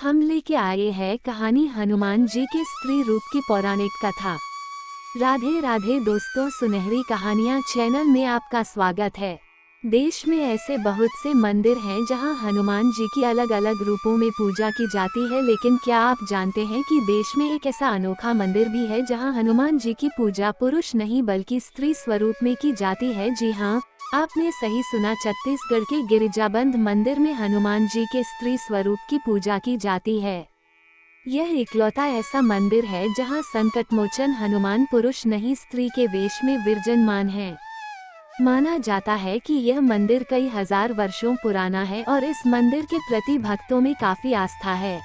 हम लेके आए हैं कहानी हनुमान जी के स्त्री रूप की पौराणिक कथा। राधे राधे दोस्तों, सुनहरी कहानियाँ चैनल में आपका स्वागत है। देश में ऐसे बहुत से मंदिर हैं जहां हनुमान जी की अलग अलग रूपों में पूजा की जाती है, लेकिन क्या आप जानते हैं कि देश में एक ऐसा अनोखा मंदिर भी है जहां हनुमान जी की पूजा पुरुष नहीं बल्कि स्त्री स्वरूप में की जाती है। जी हाँ, आपने सही सुना, छत्तीसगढ़ के गिरिजाबंध मंदिर में हनुमान जी के स्त्री स्वरूप की पूजा की जाती है। यह इकलौता ऐसा मंदिर है जहां संकटमोचन हनुमान पुरुष नहीं स्त्री के वेश में विराजमान है। माना जाता है कि यह मंदिर कई हजार वर्षों पुराना है और इस मंदिर के प्रति भक्तों में काफी आस्था है।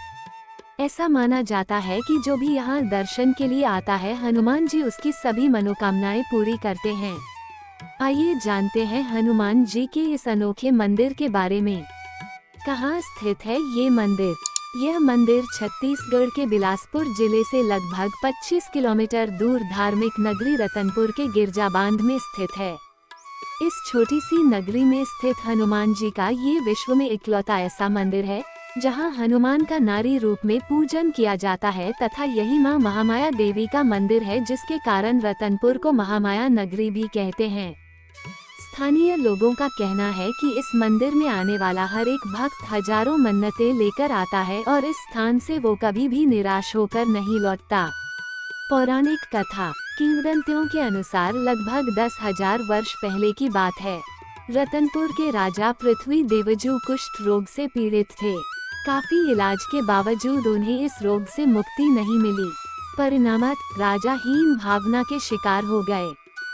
ऐसा माना जाता है कि जो भी यहाँ दर्शन के लिए आता है, हनुमान जी उसकी सभी मनोकामनाएं पूरी करते हैं। आइए जानते हैं हनुमान जी के इस अनोखे मंदिर के बारे में। कहाँ स्थित है ये मंदिर? यह मंदिर छत्तीसगढ़ के बिलासपुर जिले से लगभग 25 किलोमीटर दूर धार्मिक नगरी रतनपुर के गिरजाबांध में स्थित है। इस छोटी सी नगरी में स्थित हनुमान जी का ये विश्व में इकलौता ऐसा मंदिर है जहां हनुमान का नारी रूप में पूजन किया जाता है तथा यही मां महामाया देवी का मंदिर है, जिसके कारण रतनपुर को महामाया नगरी भी कहते हैं। स्थानीय लोगों का कहना है कि इस मंदिर में आने वाला हर एक भक्त हजारों मन्नतें लेकर आता है और इस स्थान से वो कभी भी निराश होकर नहीं लौटता। पौराणिक कथा। किंवदंतियों के अनुसार लगभग 10,000 वर्ष पहले की बात है। रतनपुर के राजा पृथ्वी देवजू कुष्ठ रोग से पीड़ित थे। काफी इलाज के बावजूद उन्हें इस रोग से मुक्ति नहीं मिली। परिणामत राजा हीन भावना के शिकार हो गए।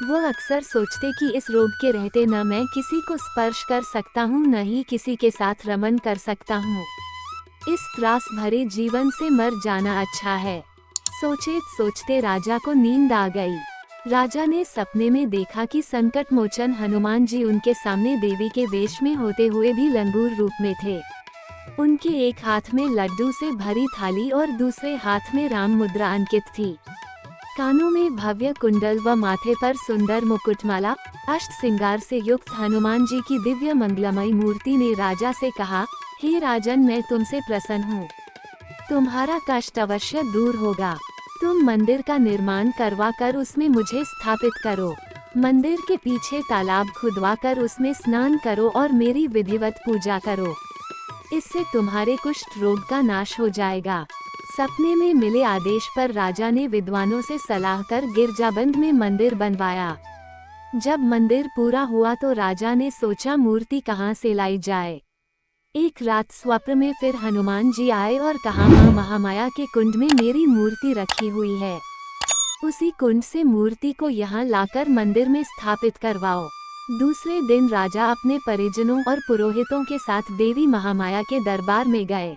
वो अक्सर सोचते कि इस रोग के रहते न मैं किसी को स्पर्श कर सकता हूँ, न ही किसी के साथ रमन कर सकता हूँ। इस त्रास भरे जीवन से मर जाना अच्छा है। सोचते सोचते राजा को नींद आ गई। राजा ने सपने में देखा कि संकट मोचन हनुमान जी उनके सामने देवी के वेश में होते हुए भी लंगूर रूप में थे। उनके एक हाथ में लड्डू से भरी थाली और दूसरे हाथ में राम मुद्रा अंकित थी। कानों में भव्य कुंडल व माथे पर सुंदर मुकुटमाला, अष्ट श्रृंगार से युक्त हनुमान जी की दिव्य मंगलमयी मूर्ति ने राजा से कहा, हे राजन, मैं तुमसे प्रसन्न हूँ। तुम्हारा कष्ट अवश्य दूर होगा। तुम मंदिर का निर्माण करवा कर उसमें मुझे स्थापित करो। मंदिर के पीछे तालाब खुदवा कर उसमें स्नान करो और मेरी विधिवत पूजा करो। इससे तुम्हारे कुष्ठ रोग का नाश हो जाएगा। सपने में मिले आदेश पर राजा ने विद्वानों से सलाह कर गिरजाबंध में मंदिर बनवाया। जब मंदिर पूरा हुआ तो राजा ने सोचा मूर्ति कहाँ से लाई जाए। एक रात स्वप्न में फिर हनुमान जी आए और कहा, मां महामाया के कुंड में मेरी मूर्ति रखी हुई है। उसी कुंड से मूर्ति को यहाँ लाकर मंदिर में स्थापित करवाओ। दूसरे दिन राजा अपने परिजनों और पुरोहितों के साथ देवी महामाया के दरबार में गए।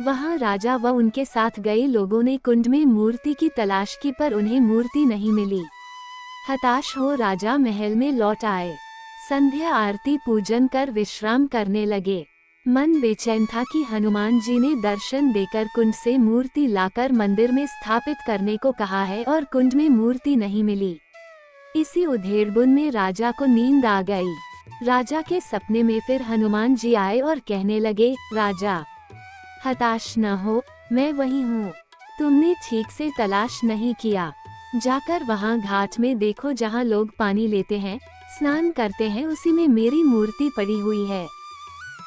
वहाँ राजा व उनके साथ गए लोगों ने कुंड में मूर्ति की तलाश की, पर उन्हें मूर्ति नहीं मिली। हताश हो राजा महल में लौट आए। संध्या आरती पूजन कर विश्राम करने लगे। मन बेचैन था कि हनुमान जी ने दर्शन देकर कुंड से मूर्ति लाकर मंदिर में स्थापित करने को कहा है और कुंड में मूर्ति नहीं मिली। इसी उधेड़बुन में राजा को नींद आ गई। राजा के सपने में फिर हनुमान जी आए और कहने लगे, राजा हताश न हो, मैं वही हूँ। तुमने ठीक से तलाश नहीं किया। जाकर वहाँ घाट में देखो, जहाँ लोग पानी लेते हैं, स्नान करते हैं, उसी में मेरी मूर्ति पड़ी हुई है।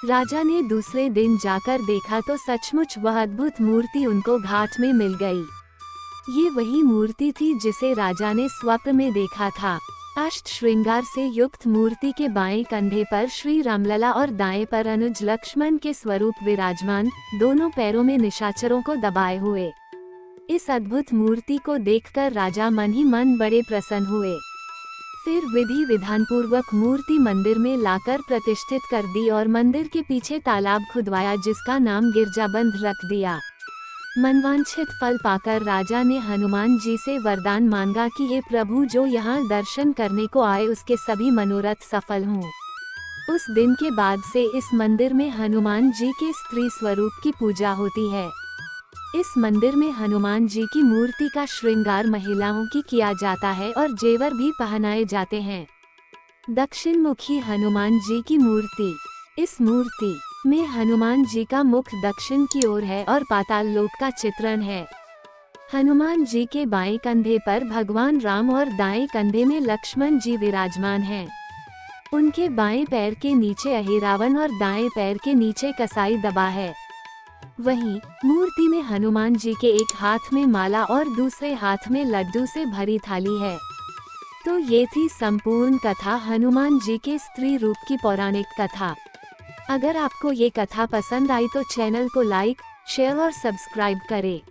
राजा ने दूसरे दिन जाकर देखा तो सचमुच वह अद्भुत मूर्ति उनको घाट में मिल गई। ये वही मूर्ति थी जिसे राजा ने स्वप्न में देखा था। अष्ट श्रृंगार से युक्त मूर्ति के बाएं कंधे पर श्री रामलला और दाएं पर अनुज लक्ष्मण के स्वरूप विराजमान, दोनों पैरों में निशाचरों को दबाए हुए। इस अद्भुत मूर्ति को देखकर राजा मन ही मन बड़े प्रसन्न हुए। फिर विधि विधान पूर्वक मूर्ति मंदिर में लाकर प्रतिष्ठित कर दी और मंदिर के पीछे तालाब खुदवाया, जिसका नाम गिरजाबंध रख दिया। मनवांछित फल पाकर राजा ने हनुमान जी से वरदान मांगा कि हे प्रभु, जो यहाँ दर्शन करने को आए उसके सभी मनोरथ सफल हों। उस दिन के बाद से इस मंदिर में हनुमान जी के स्त्री स्वरूप की पूजा होती है। इस मंदिर में हनुमान जी की मूर्ति का श्रृंगार महिलाओं की किया जाता है और जेवर भी पहनाए जाते हैं। दक्षिण मुखी हनुमान जी की मूर्ति। इस मूर्ति में हनुमान जी का मुख दक्षिण की ओर है और पाताल लोक का चित्रण है। हनुमान जी के बाएं कंधे पर भगवान राम और दाएं कंधे में लक्ष्मण जी विराजमान हैं। उनके बाएं पैर के नीचे अहिरावण और दाएं पैर के नीचे कसाई दबा है। वहीं मूर्ति में हनुमान जी के एक हाथ में माला और दूसरे हाथ में लड्डू से भरी थाली है। तो ये थी संपूर्ण कथा हनुमान जी के स्त्री रूप की पौराणिक कथा। अगर आपको ये कथा पसंद आई तो चैनल को लाइक, शेयर और सब्सक्राइब करें।